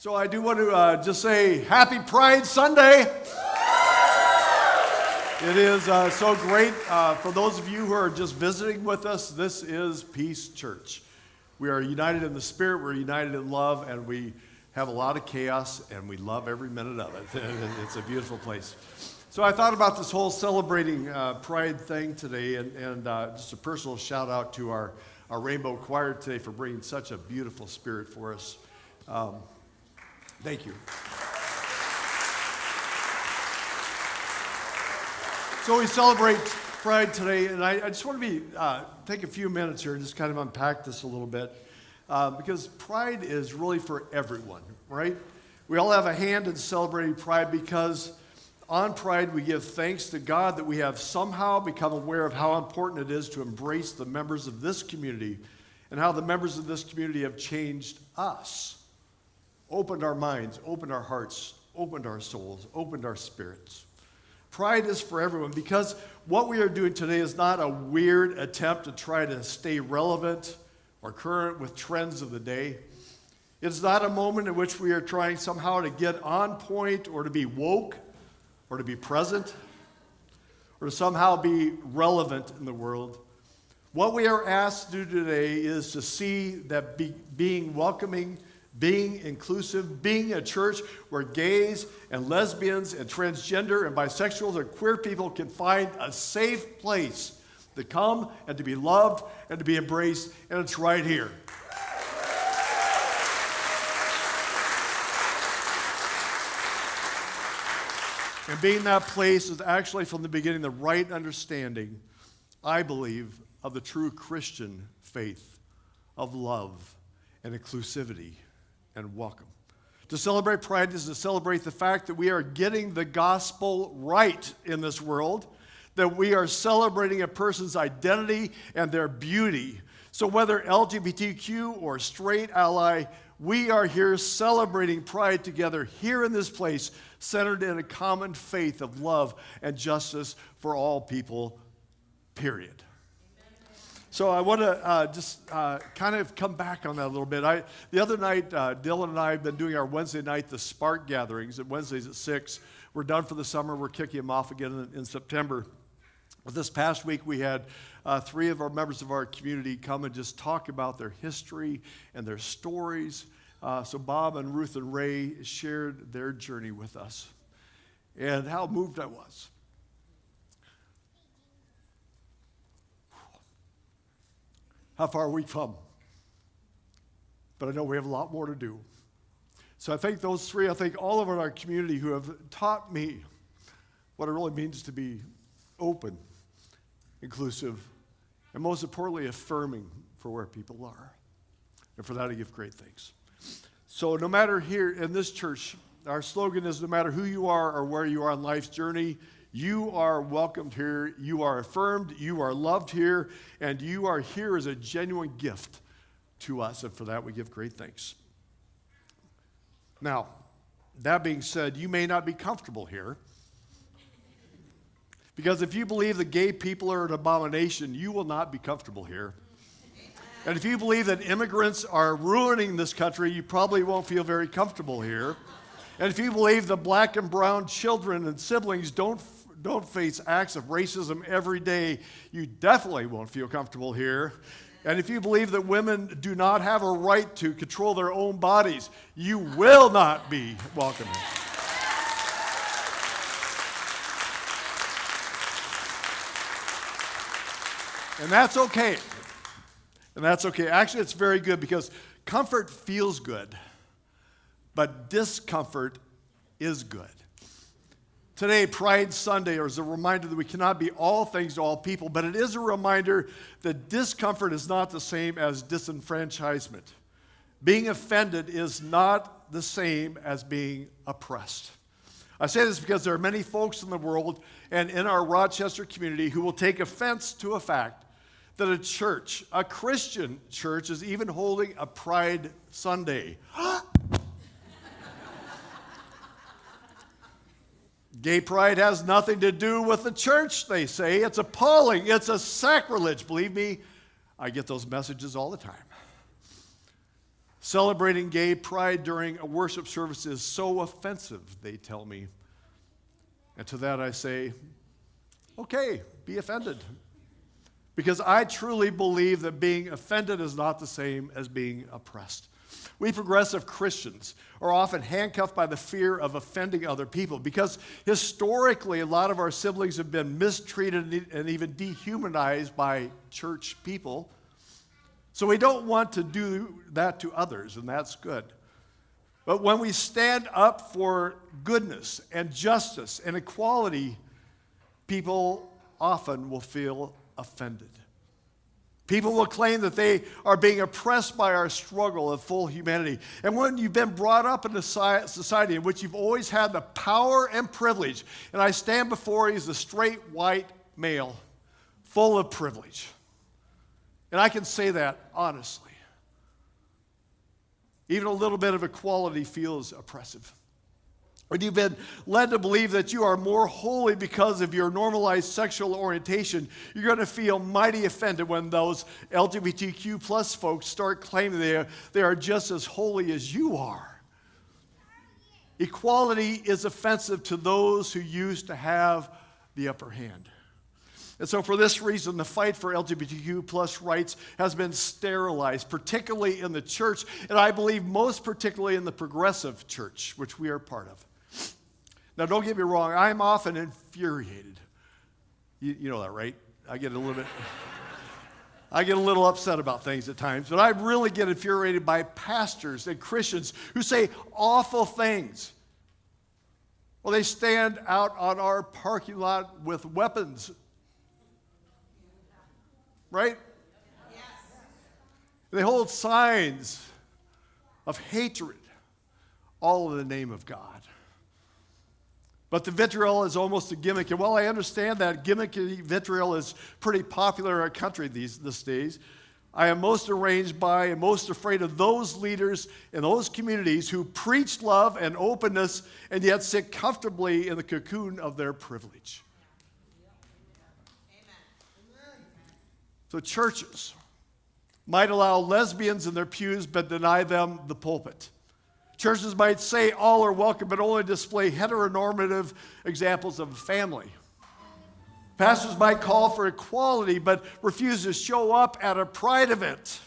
So I do want to just say Happy Pride Sunday. It is so great. For those of you who are just visiting with us, this is Peace Church. We are united in the Spirit, we're united in love, and we have a lot of chaos, and we love every minute of it. It's a beautiful place. So I thought about this whole celebrating Pride thing today, and just a personal shout out to our Rainbow Choir today for bringing such a beautiful spirit for us. Thank you. So we celebrate Pride today, and I just want to take a few minutes here and just kind of unpack this a little bit, because Pride is really for everyone, right? We all have a hand in celebrating Pride because on Pride we give thanks to God that we have somehow become aware of how important it is to embrace the members of this community and how the members of this community have changed us. Opened our minds, opened our hearts, opened our souls, opened our spirits. Pride is for everyone because what we are doing today is not a weird attempt to try to stay relevant or current with trends of the day. It's not a moment in which we are trying somehow to get on point or to be woke or to be present or to somehow be relevant in the world. What we are asked to do today is to see that being welcoming, being inclusive, being a church where gays and lesbians and transgender and bisexuals and queer people can find a safe place to come and to be loved and to be embraced, and it's right here. And being that place is actually from the beginning the right understanding, I believe, of the true Christian faith of love and inclusivity and welcome. To celebrate Pride is to celebrate the fact that we are getting the gospel right in this world, that we are celebrating a person's identity and their beauty. So whether LGBTQ or straight ally, we are here celebrating Pride together here in this place, centered in a common faith of love and justice for all people, period. So I want to just kind of come back on that a little bit. The other night, Dylan and I have been doing our Wednesday night, the Spark gatherings, at Wednesdays at 6. We're done for the summer. We're kicking them off again in September. But this past week, we had 3 of our members of our community come and just talk about their history and their stories. So Bob and Ruth and Ray shared their journey with us and how moved I was. How far we've come. But I know we have a lot more to do. So I thank those 3. I thank all of our community who have taught me what it really means to be open, inclusive, and most importantly, affirming for where people are. And for that, I give great thanks. So no matter here in this church, our slogan is no matter who you are or where you are on life's journey, you are welcomed here, you are affirmed, you are loved here, and you are here as a genuine gift to us, and for that we give great thanks. Now, that being said, you may not be comfortable here, because if you believe that gay people are an abomination, you will not be comfortable here. And if you believe that immigrants are ruining this country, you probably won't feel very comfortable here. And if you believe that black and brown children and siblings don't face acts of racism every day, you definitely won't feel comfortable here. And if you believe that women do not have a right to control their own bodies, you will not be welcome. And that's okay. And that's okay. Actually, it's very good because comfort feels good, but discomfort is good. Today, Pride Sunday is a reminder that we cannot be all things to all people, but it is a reminder that discomfort is not the same as disenfranchisement. Being offended is not the same as being oppressed. I say this because there are many folks in the world and in our Rochester community who will take offense to a fact that a church, a Christian church, is even holding a Pride Sunday. Gay pride has nothing to do with the church, they say. It's appalling. It's a sacrilege. Believe me, I get those messages all the time. Celebrating gay pride during a worship service is so offensive, they tell me. And to that I say, okay, be offended. Because I truly believe that being offended is not the same as being oppressed. We progressive Christians are often handcuffed by the fear of offending other people because historically a lot of our siblings have been mistreated and even dehumanized by church people. So we don't want to do that to others, and that's good. But when we stand up for goodness and justice and equality, people often will feel offended. People will claim that they are being oppressed by our struggle of full humanity. And when you've been brought up in a society in which you've always had the power and privilege, and I stand before you as a straight white male, full of privilege. And I can say that honestly. Even a little bit of equality feels oppressive. When you've been led to believe that you are more holy because of your normalized sexual orientation, you're going to feel mighty offended when those LGBTQ plus folks start claiming they are just as holy as you are. Equality is offensive to those who used to have the upper hand. And so for this reason, the fight for LGBTQ plus rights has been sterilized, particularly in the church, and I believe most particularly in the progressive church, which we are part of. Now, don't get me wrong, I'm often infuriated. You know that, right? I get a little upset about things at times, but I really get infuriated by pastors and Christians who say awful things. Well, they stand out on our parking lot with weapons, right? Yes. They hold signs of hatred, all in the name of God. But the vitriol is almost a gimmick. And while I understand that gimmicky vitriol is pretty popular in our country these days, I am most arranged by and most afraid of those leaders in those communities who preach love and openness and yet sit comfortably in the cocoon of their privilege. So churches might allow lesbians in their pews but deny them the pulpit. Churches might say all are welcome, but only display heteronormative examples of a family. Pastors might call for equality, but refuse to show up at a pride event,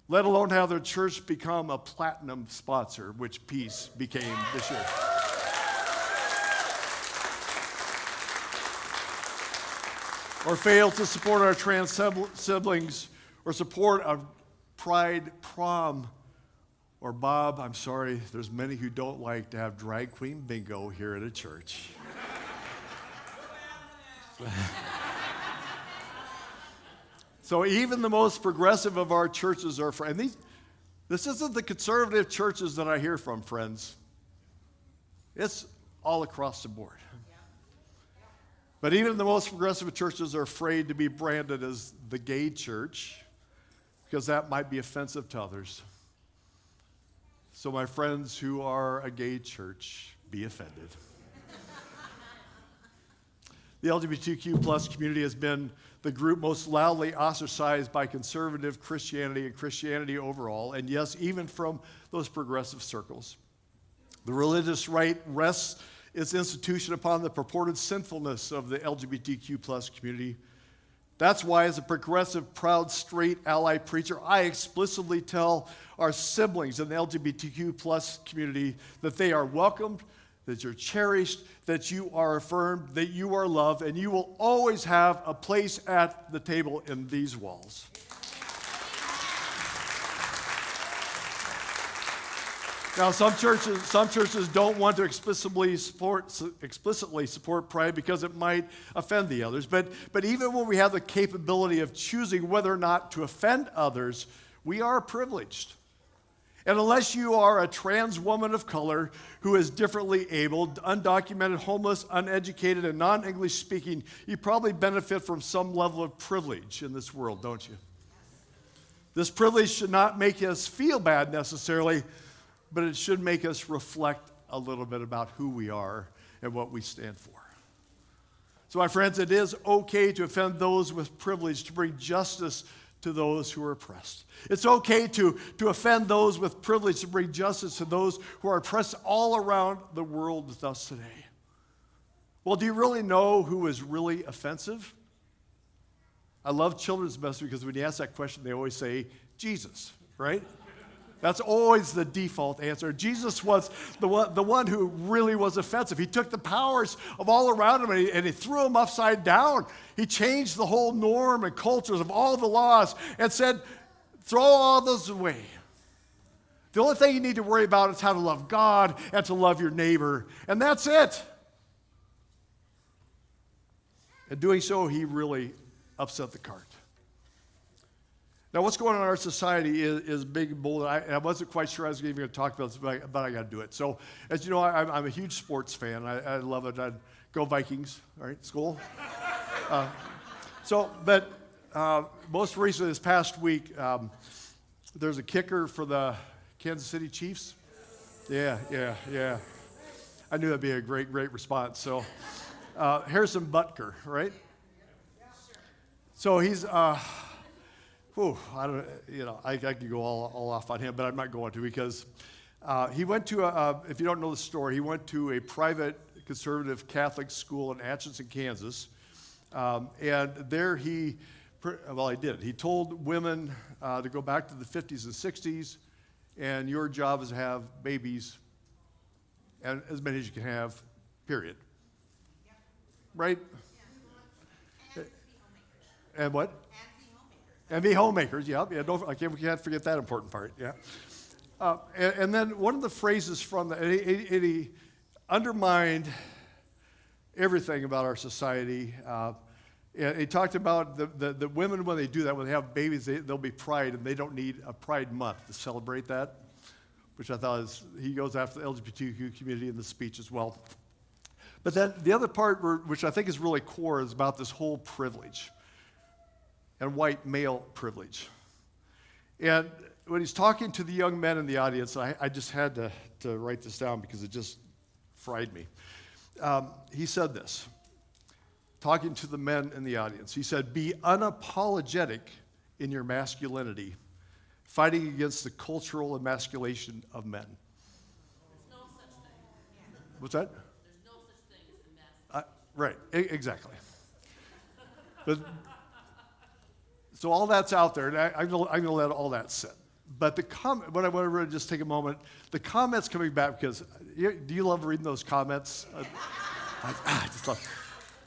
let alone have their church become a platinum sponsor, which Peace became this year. Or fail to support our trans siblings, or support a pride prom. Or Bob, I'm sorry, there's many who don't like to have drag queen bingo here at a church. So even the most progressive of our churches are, and this isn't the conservative churches that I hear from, friends. It's all across the board. But even the most progressive churches are afraid to be branded as the gay church because that might be offensive to others. So my friends who are a gay church, be offended. The LGBTQ plus community has been the group most loudly ostracized by conservative Christianity and Christianity overall, and yes, even from those progressive circles. The religious right rests its institution upon the purported sinfulness of the LGBTQ plus community. That's why, as a progressive, proud, straight ally preacher, I explicitly tell our siblings in the LGBTQ plus community that they are welcomed, that you're cherished, that you are affirmed, that you are loved, and you will always have a place at the table in these walls. Now, some churches don't want to explicitly support pride because it might offend the others. But even when we have the capability of choosing whether or not to offend others, we are privileged. And unless you are a trans woman of color who is differently abled, undocumented, homeless, uneducated, and non-English speaking, you probably benefit from some level of privilege in this world, don't you? This privilege should not make us feel bad necessarily, but it should make us reflect a little bit about who we are and what we stand for. So my friends, it is okay to offend those with privilege, to bring justice to those who are oppressed. It's okay to offend those with privilege, to bring justice to those who are oppressed all around the world with us today. Well, do you really know who is really offensive? I love children's message because when you ask that question, they always say, Jesus, right? That's always the default answer. Jesus was the one who really was offensive. He took the powers of all around him and he threw them upside down. He changed the whole norm and cultures of all the laws and said, throw all those away. The only thing you need to worry about is how to love God and to love your neighbor. And that's it. In doing so, he really upset the cart. Now, what's going on in our society is big and bold. I wasn't quite sure I was even going to talk about this, but I got to do it. So, as you know, I'm a huge sports fan. I love it. I'd go Vikings, all right, school. Most recently, this past week, there's a kicker for the Kansas City Chiefs. Yeah. I knew that'd be a great response. So, Harrison Butker, right? So he's... I could go all off on him, but I'm not going to because he went to, if you don't know the story, he went to a private conservative Catholic school in Atchison, Kansas. And there he did. He told women to go back to the 50s and 60s, and your job is to have babies, and as many as you can have, period. Yep. Right? Yeah. And what? And be homemakers, yeah. We can't forget that important part, yeah. And then one of the phrases from he undermined everything about our society. And he talked about the women, when they do that, when they have babies, they'll be pride, and they don't need a pride month to celebrate that, which I thought he goes after the LGBTQ community in the speech as well. But then the other part, which I think is really core, is about this whole privilege and white male privilege. And when he's talking to the young men in the audience, I just had to write this down because it just fried me. He said this, talking to the men in the audience. He said, be unapologetic in your masculinity, fighting against the cultural emasculation of men. There's no such thing. What's that? There's no such thing as emasculation. Right, exactly. But, so all that's out there, and I'm going to let all that sit. But what I want to really just take a moment, the comments coming back, because do you love reading those comments? I just love.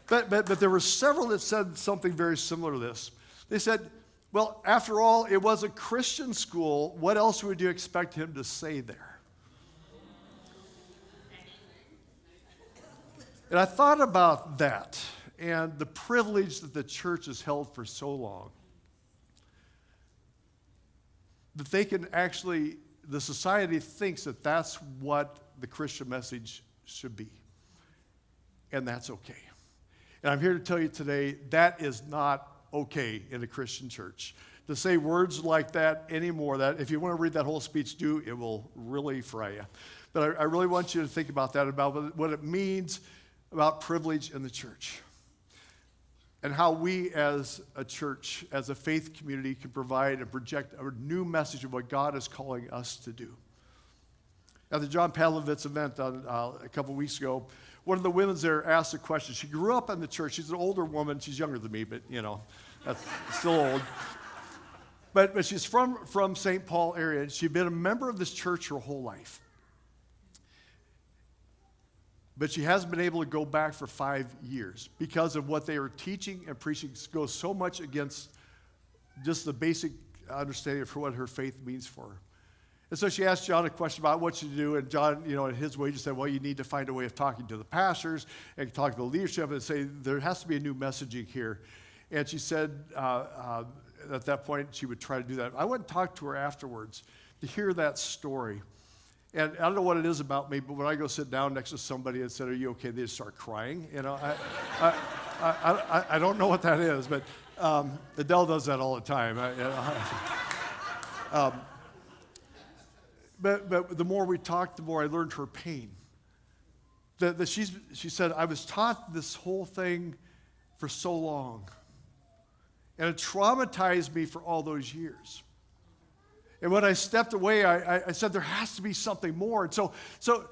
But there were several that said something very similar to this. They said, well, after all, it was a Christian school. What else would you expect him to say there? And I thought about that and the privilege that the church has held for so long. That they can actually, the society thinks that that's what the Christian message should be. And that's okay. And I'm here to tell you today, that is not okay in a Christian church. To say words like that anymore, that if you want to read that whole speech, do, it will really fry you. But I really want you to think about that, about what it means about privilege in the church. And how we as a church, as a faith community, can provide and project a new message of what God is calling us to do. At the John Pavlovitz event a couple weeks ago, one of the women there asked a question. She grew up in the church. She's an older woman. She's younger than me, but, that's still old. But she's from St. Paul area, and she'd been a member of this church her whole life. But she hasn't been able to go back for 5 years because of what they were teaching and preaching goes so much against just the basic understanding of what her faith means for her. And so she asked John a question about what to do, and John, in his way, just said, well, you need to find a way of talking to the pastors and talk to the leadership and say, there has to be a new messaging here. And she said at that point she would try to do that. I went and talked to her afterwards to hear that story. And I don't know what it is about me, but when I go sit down next to somebody and said, are you okay? They just start crying. I don't know what that is, but Adele does that all the time. But the more we talked, the more I learned her pain. She said, I was taught this whole thing for so long. And it traumatized me for all those years. And when I stepped away, I said, there has to be something more. And so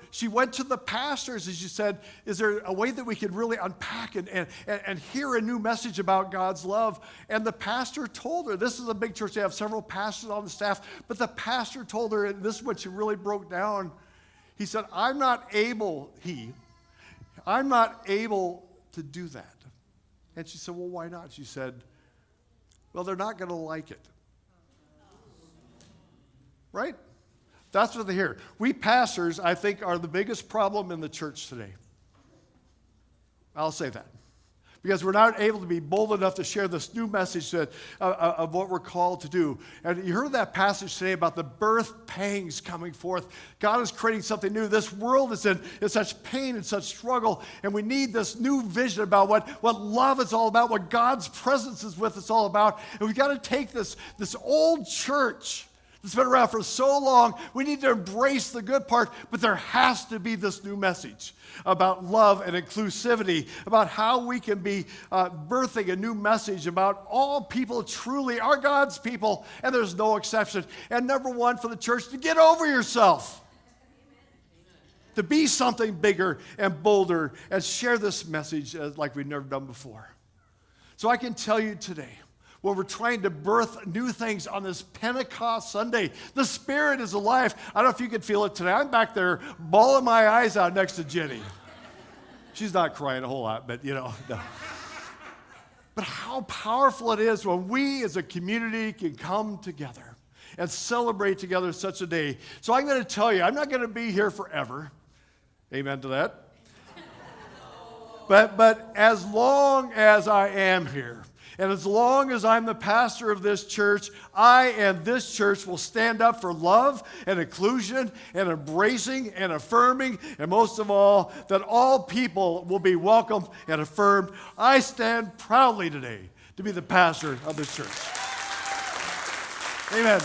she went to the pastors and she said, is there a way that we could really unpack and hear a new message about God's love? And the pastor told her, this is a big church, they have several pastors on the staff, but the pastor told her, and this is what she really broke down. He said, I'm not able to do that. And she said, well, why not? She said, well, they're not going to like it. Right? That's what they hear. We pastors, I think, are the biggest problem in the church today. I'll say that. Because we're not able to be bold enough to share this new message of what we're called to do. And you heard that passage today about the birth pangs coming forth. God is creating something new. This world is in such pain and such struggle, and we need this new vision about what love is all about, what God's presence is with us all about. And we've got to take this old church it's been around for so long. We need to embrace the good part, but there has to be this new message about love and inclusivity, about how we can be birthing a new message about all people truly are God's people, and there's no exception. And number one for the church, to get over yourself. To be something bigger and bolder and share this message like we've never done before. So I can tell you today, when we're trying to birth new things on this Pentecost Sunday, the Spirit is alive. I don't know if you can feel it today. I'm back there bawling my eyes out next to Jenny. She's not crying a whole lot, but no. But how powerful it is when we as a community can come together and celebrate together such a day. So I'm going to tell you, I'm not going to be here forever. Amen to that. But as long as I am here, and as long as I'm the pastor of this church, I and this church will stand up for love and inclusion and embracing and affirming, and most of all, that all people will be welcomed and affirmed. I stand proudly today to be the pastor of this church. Amen.